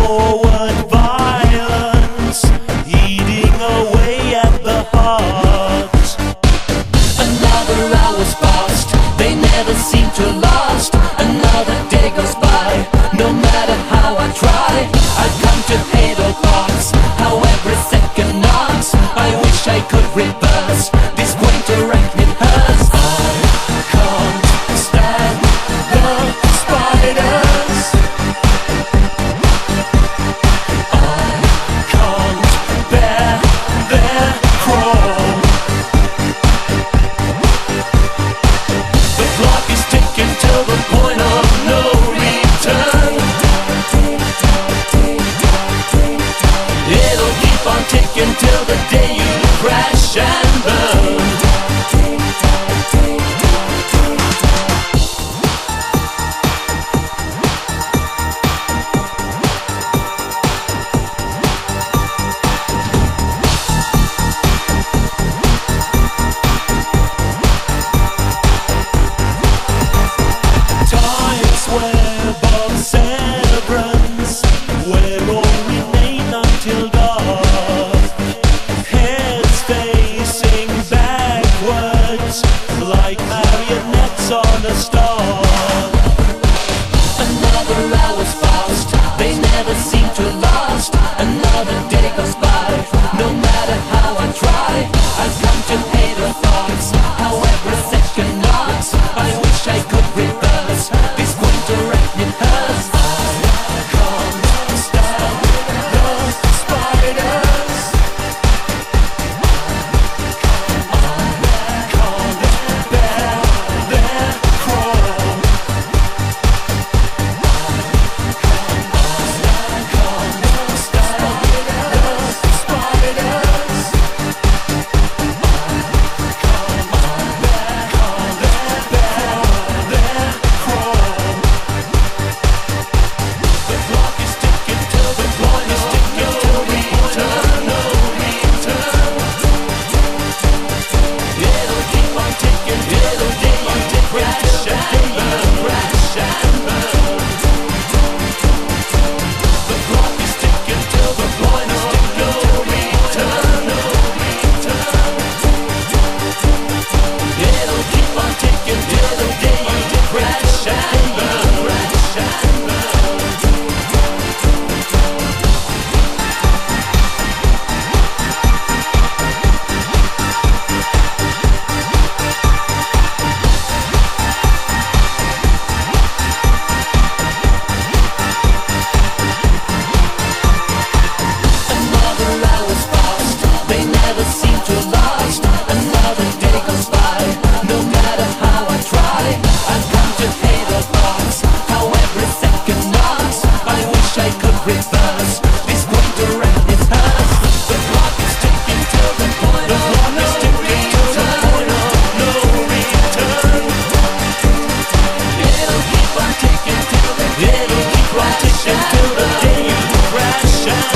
forward violence, eating away at the heart. Another hour's passed, they never seem to last. Another day goes by, no matter how I try. I've come to hate all thoughts, how every second knocks. I wish I could reverse this quaint arachnid hurts. I can't stand the spiders. I can't bear their crawl. The clock is ticking till the point of no return. It'll keep on ticking till the day you crash and burn. Times web of severance, where all remain until dark. Heads facing backwards, like marionettes on a stalk. Another hour's passed, they never seem to last. Another day goes by, no matter how I try. I've come to hate the thoughts, how every second knocks. I wish I could reverse this quaint arachnid hurts. I can't stand the spiders. I can't bear their crawl. It'll keep on ticking till the day you crash.